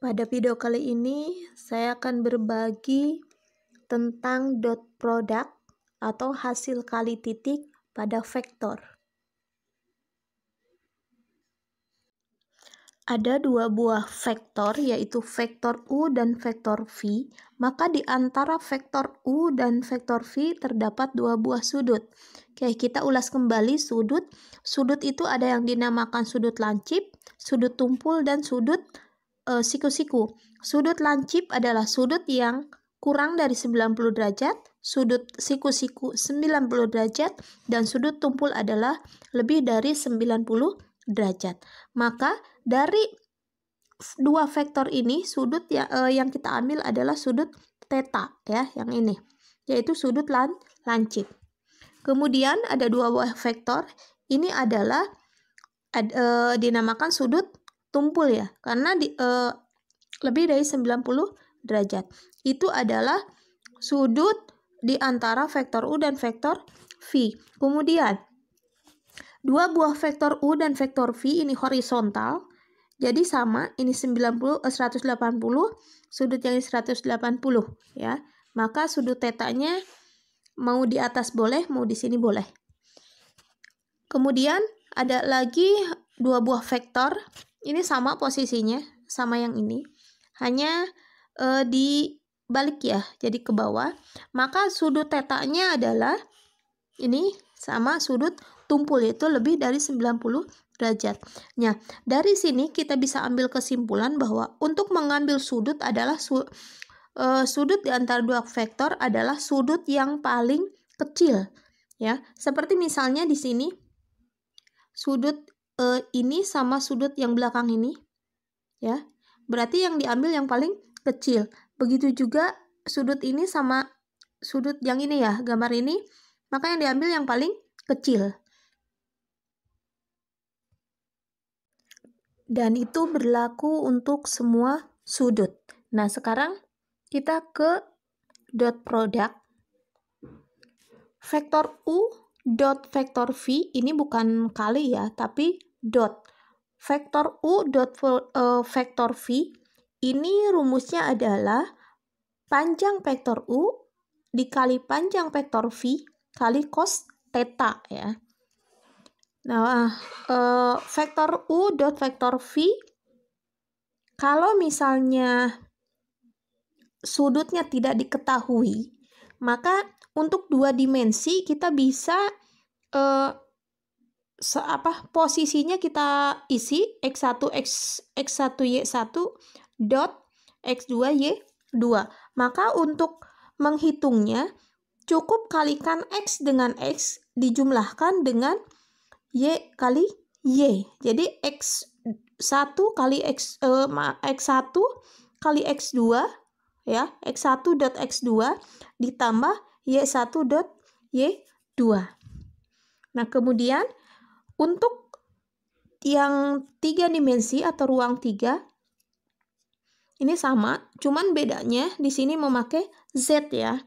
Pada video kali ini, saya akan berbagi tentang dot product atau hasil kali titik pada vektor. Ada dua buah vektor, yaitu vektor U dan vektor V. Maka di antara vektor U dan vektor V terdapat dua buah sudut. Oke, kita ulas kembali sudut. Sudut itu ada yang dinamakan sudut lancip, sudut tumpul, dan sudut siku-siku. Sudut lancip adalah sudut yang kurang dari 90 derajat, sudut siku-siku 90 derajat, dan sudut tumpul adalah lebih dari 90 derajat. Maka dari dua vektor ini sudut yang kita ambil adalah sudut theta ya, yang ini, yaitu sudut lancip. Kemudian ada dua buah vektor, ini adalah dinamakan sudut tumpul ya, karena lebih dari 90 derajat. Itu adalah sudut di antara vektor U dan vektor V. Kemudian dua buah vektor U dan vektor V ini horizontal. Jadi sama, ini 180, sudut yang ini 180 ya. Maka sudut tetanya mau di atas boleh, mau di sini boleh. Kemudian ada lagi dua buah vektor. Ini sama posisinya, sama yang ini. Hanya dibalik ya, jadi ke bawah. Maka sudut tetanya adalah ini sama sudut tumpul, yaitu lebih dari 90 derajat. Nah, dari sini kita bisa ambil kesimpulan bahwa untuk mengambil sudut adalah sudut di antara dua vektor adalah sudut yang paling kecil ya. Seperti misalnya di sini sudut ini sama sudut yang belakang ini ya. Berarti yang diambil yang paling kecil. Begitu juga sudut ini sama sudut yang ini ya, gambar ini, maka yang diambil yang paling kecil. Dan itu berlaku untuk semua sudut. Nah, sekarang kita ke dot product. Vektor U dot vektor V ini bukan kali ya, tapi dot. Vektor U dot vektor V ini rumusnya adalah panjang vektor U dikali panjang vektor V kali cos theta ya. Nah, vektor U dot vektor V, kalau misalnya sudutnya tidak diketahui, maka untuk dua dimensi kita bisa posisinya kita isi x1 y1 dot x2 y2. Maka untuk menghitungnya cukup kalikan x dengan x dijumlahkan dengan y kali y. Jadi x1 kali x1 kali x2 ya, x1 dot x2 ditambah y1 dot y2. Nah, kemudian untuk yang 3 dimensi atau ruang 3 ini sama, cuman bedanya di sini memakai z ya.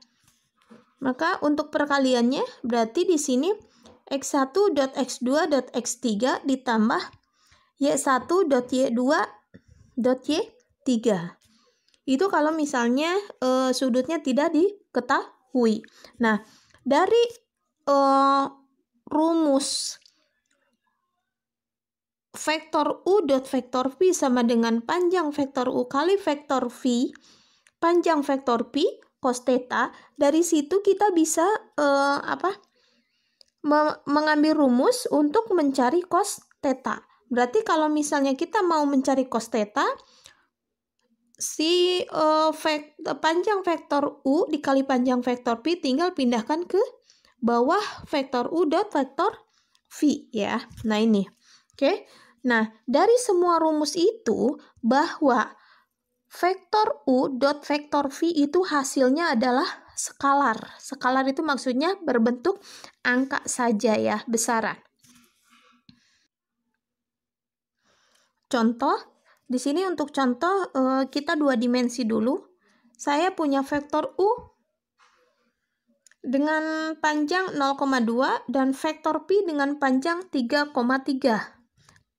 Maka untuk perkaliannya berarti di sini x1 dot x2 dot x3 ditambah y1 dot y2 dot y3. Itu kalau misalnya sudutnya tidak diketahui. Nah, dari rumus vektor U dot vektor V sama dengan panjang vektor U kali vektor V panjang vektor P cos theta, dari situ kita bisa mengambil rumus untuk mencari cos theta. Berarti kalau misalnya kita mau mencari cos theta, si panjang vektor U dikali panjang vektor P tinggal pindahkan ke bawah vektor U dot vektor V ya. Nah, ini. Oke. Nah, dari semua rumus itu bahwa vektor U dot vektor V itu hasilnya adalah skalar. Skalar itu maksudnya berbentuk angka saja ya, besaran. Contoh, di sini untuk contoh kita dua dimensi dulu. Saya punya vektor U dengan panjang 0,2 dan vektor P dengan panjang 3,3.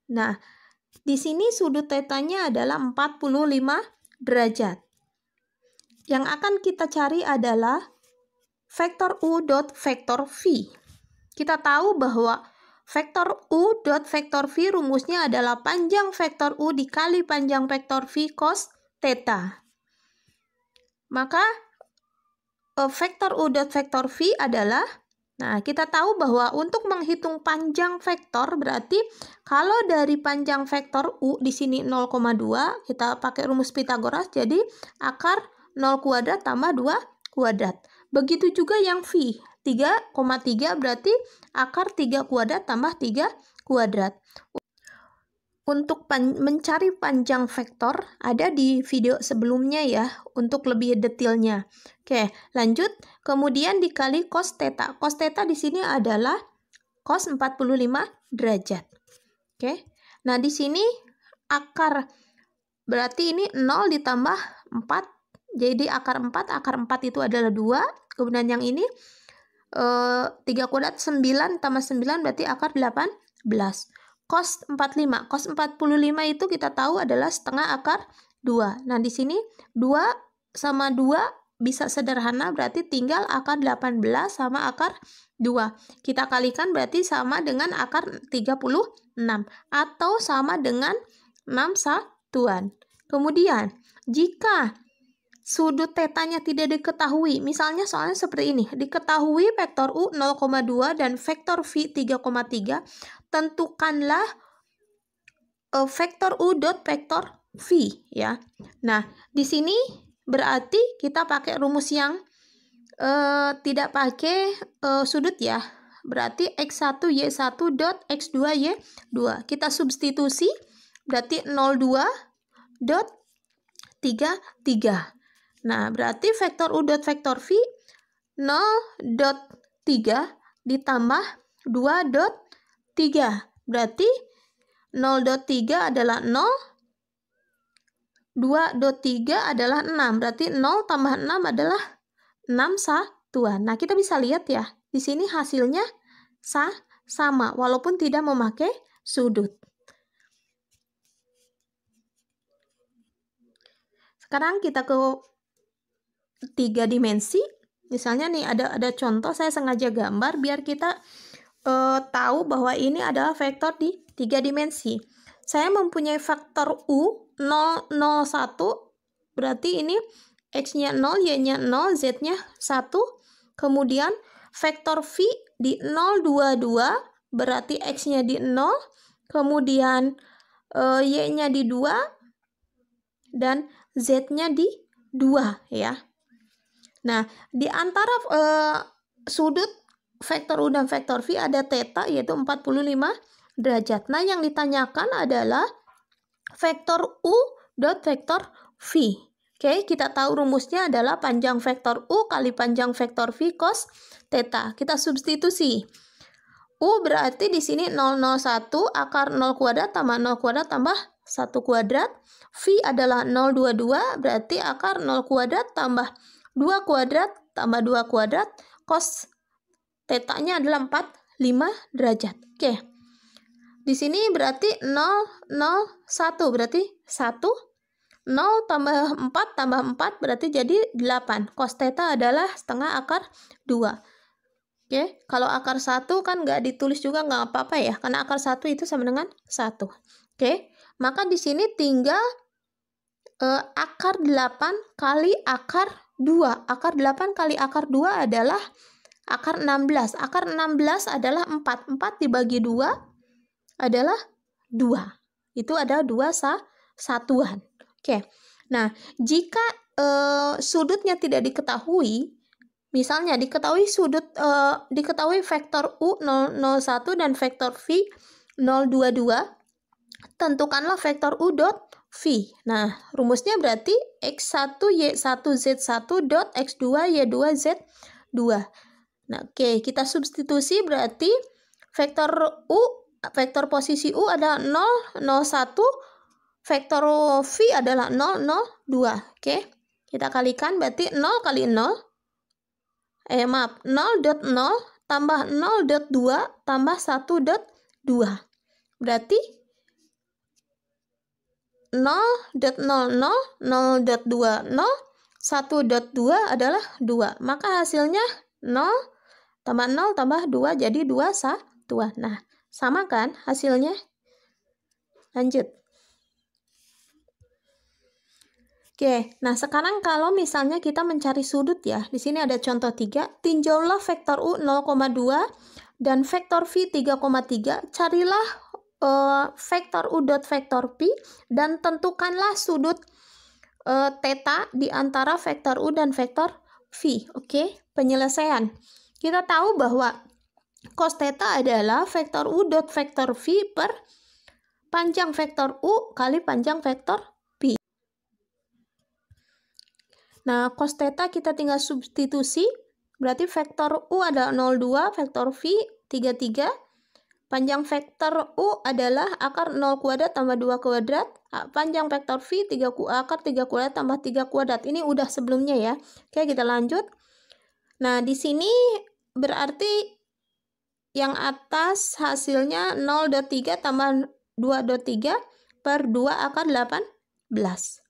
Nah, di sini sudut tetanya adalah 45 derajat. Yang akan kita cari adalah vektor U dot vektor V. Kita tahu bahwa vektor U dot vektor V rumusnya adalah panjang vektor U dikali panjang vektor V cos theta. Maka vektor U dot vektor V adalah, nah kita tahu bahwa untuk menghitung panjang vektor berarti kalau dari panjang vektor U di sini 0,2 kita pakai rumus Pitagoras, jadi akar 0 kuadrat tambah 2 kuadrat. Begitu juga yang V 3,3 berarti akar 3 kuadrat tambah 3 kuadrat. Untuk mencari panjang vektor ada di video sebelumnya ya, untuk lebih detailnya. Oke, lanjut. Kemudian dikali cos theta. Cos theta di sini adalah cos 45 derajat. Oke. Nah, di sini akar berarti ini 0 ditambah 4. Jadi akar 4 itu adalah 2. Kemudian yang ini 3 kuadrat 9 tambah 9 berarti akar 18. Cos 45. Cos 45 itu kita tahu adalah setengah akar 2. Nah, di sini 2 sama 2 bisa sederhana, berarti tinggal akar 18 sama akar 2. Kita kalikan berarti sama dengan akar 36 atau sama dengan 6 satuan. Kemudian, jika sudut tetanya tidak diketahui, misalnya soalnya seperti ini, diketahui vektor U 0,2 dan vektor V 3,3, tentukanlah vektor U dot vektor V ya. Nah, di sini berarti kita pakai rumus yang tidak pakai sudut ya. Berarti X1 Y1 dot X2 Y2. Kita substitusi berarti 02 dot 33. Nah, berarti vektor U dot vektor V 0.3 ditambah 2.3. Berarti 0.3 adalah 0, 2.3 adalah 6. Berarti 0 tambah 6 adalah 6 satuan. Nah, kita bisa lihat ya, di sini hasilnya sama walaupun tidak memakai sudut. Sekarang kita ke 3 dimensi. Misalnya nih ada contoh, saya sengaja gambar biar kita tahu bahwa ini adalah vektor di 3 dimensi. Saya mempunyai vektor U 0, 0, 1. Berarti ini X-nya 0, Y-nya 0, Z-nya 1. Kemudian vektor V di 0, 2, 2. Berarti X-nya di 0. Kemudian Y-nya di 2. Dan Z-nya di 2 ya. Nah, di antara sudut vektor U dan vektor V ada theta yaitu 45 derajat. Nah, yang ditanyakan adalah vektor U dot vektor V. Oke, kita tahu rumusnya adalah panjang vektor U kali panjang vektor V cos theta. Kita substitusi. U berarti di sini 001 akar 0 kuadrat tambah 0 kuadrat tambah 1 kuadrat. V adalah 022 berarti akar 0 kuadrat tambah 2 kuadrat tambah 2 kuadrat, cos tetanya adalah 45 derajat. Oke. Di sini berarti 0, 0, 1 berarti 1. 0 tambah 4 tambah 4 berarti jadi 8. Cos theta adalah setengah akar 2. Oke, kalau akar 1 kan nggak ditulis juga nggak apa-apa ya, karena akar 1 itu sama dengan 1. Oke, maka di sini tinggal akar 8 kali akar 2. Akar 8 kali akar 2 adalah akar 16. Akar 16 adalah 4. 4 dibagi 2 adalah 2. Itu ada 2 satuan. Oke. Nah, jika sudutnya tidak diketahui, misalnya diketahui diketahui vektor U 001 dan vektor V 022, tentukanlah vektor U dot V. Nah, rumusnya berarti X1 Y1 Z1 dot X2 Y2 Z2. Nah, oke, kita substitusi berarti vektor U, vektor posisi U adalah 0, 01, vektor V adalah 0, 0, 2. Oke, kita kalikan berarti 0 kali 0. 0.0 tambah 0.2 tambah 1.2. Berarti 0.00, 0.20, 1.2 adalah 2. Maka hasilnya 0 tambah 0 tambah 2 jadi 2 satuan. Nah, sama kan hasilnya? Lanjut. Oke, nah sekarang kalau misalnya kita mencari sudut ya, di sini ada contoh 3, tinjaulah vektor U 0,2 dan vektor V 3,3, carilah vektor U dot vektor P dan tentukanlah sudut theta di antara vektor U dan vektor V. Oke, penyelesaian. Kita tahu bahwa cos theta adalah vektor U dot vektor V per panjang vektor U kali panjang vektor P. Nah, cos theta kita tinggal substitusi, berarti vektor U adalah 0,2, vektor V 33, panjang vektor U adalah akar 0 kuadrat tambah 2 kuadrat, panjang vektor V akar 3 kuadrat tambah 3 kuadrat. Ini udah sebelumnya ya. Oke, kita lanjut. Nah, di sini berarti yang atas hasilnya 0,3 tambah 2,3 per 2 akar 18.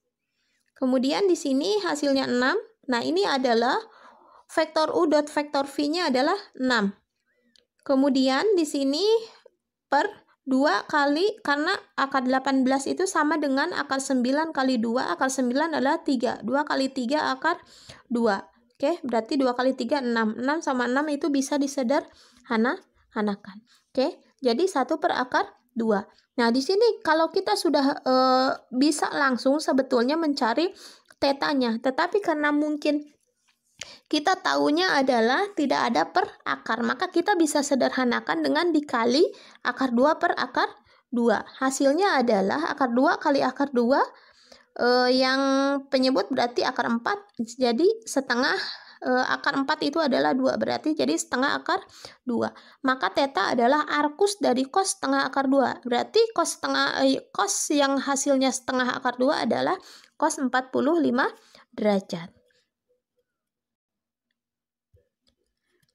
Kemudian di sini hasilnya 6. Nah, ini adalah vektor U dot vektor V-nya adalah 6. Kemudian di sini per 2 kali, karena akar 18 itu sama dengan akar 9 kali 2, akar 9 adalah 3. 2 kali 3 akar 2. Oke, berarti 2 kali 3, 6. 6 sama 6 itu bisa disederhanakan. Oke, jadi 1 per akar 2. Nah, di sini kalau kita sudah bisa langsung sebetulnya mencari tetanya, tetapi karena mungkin kita tahunya adalah tidak ada per akar, maka kita bisa sederhanakan dengan dikali akar 2 per akar 2. Hasilnya adalah akar 2 kali akar 2, yang penyebut berarti akar 4, jadi setengah akar 4 itu adalah 2, berarti jadi setengah akar 2. Maka theta adalah arkus dari cos setengah akar 2. Berarti cos yang hasilnya setengah akar 2 adalah cos 45 derajat.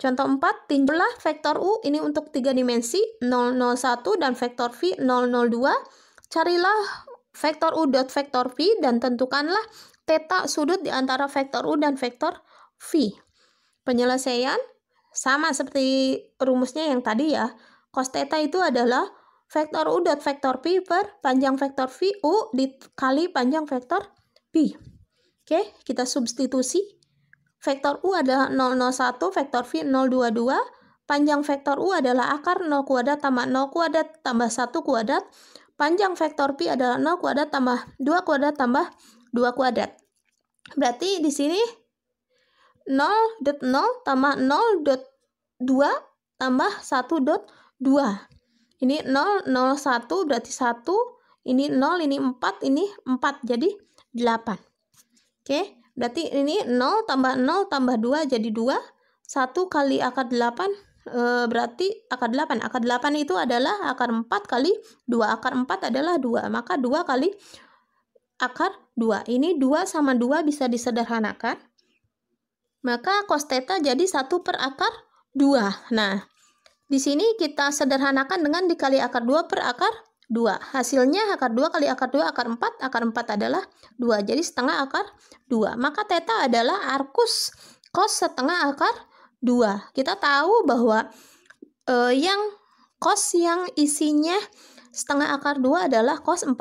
Contoh 4, tinjaulah vektor U ini untuk 3 dimensi 001 dan vektor V 002. Carilah vektor U dot vektor V dan tentukanlah theta sudut di antara vektor U dan vektor V. Penyelesaian sama seperti rumusnya yang tadi ya. Cos theta itu adalah vektor U dot vektor P per panjang vektor V U dikali panjang vektor P. Oke, kita substitusi. Vektor U adalah 001, vektor V 022, panjang vektor U adalah akar 0 kuadrat tambah 0 kuadrat tambah 1 kuadrat, panjang vektor P adalah 0 kuadrat tambah 2 kuadrat tambah 2 kuadrat. Berarti di sini 0.0 tambah 0.2 tambah 1.2. Ini 0,01 berarti 1, ini 0, ini 4, ini 4, jadi 8. Oke. Berarti ini 0 tambah 0 tambah 2 jadi 2. 1 kali akar 8 berarti akar 8. Akar 8 itu adalah akar 4 kali 2. Akar 4 adalah 2. Maka 2 kali akar 2. Ini 2 sama 2 bisa disederhanakan. Maka cos theta jadi 1 per akar 2. Nah, di sini kita sederhanakan dengan dikali akar 2 per akar 2. Hasilnya akar 2 kali akar 2 akar 4. Akar 4 adalah 2. Jadi setengah akar 2. Maka theta adalah arkus cos setengah akar 2. Kita tahu bahwa yang cos yang isinya setengah akar 2 adalah cos 45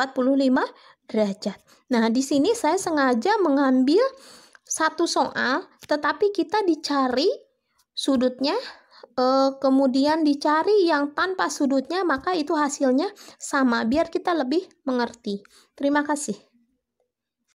derajat. Nah, di sini saya sengaja mengambil satu soal, tetapi kita dicari sudutnya, kemudian dicari yang tanpa sudutnya, maka itu hasilnya sama, biar kita lebih mengerti. Terima kasih.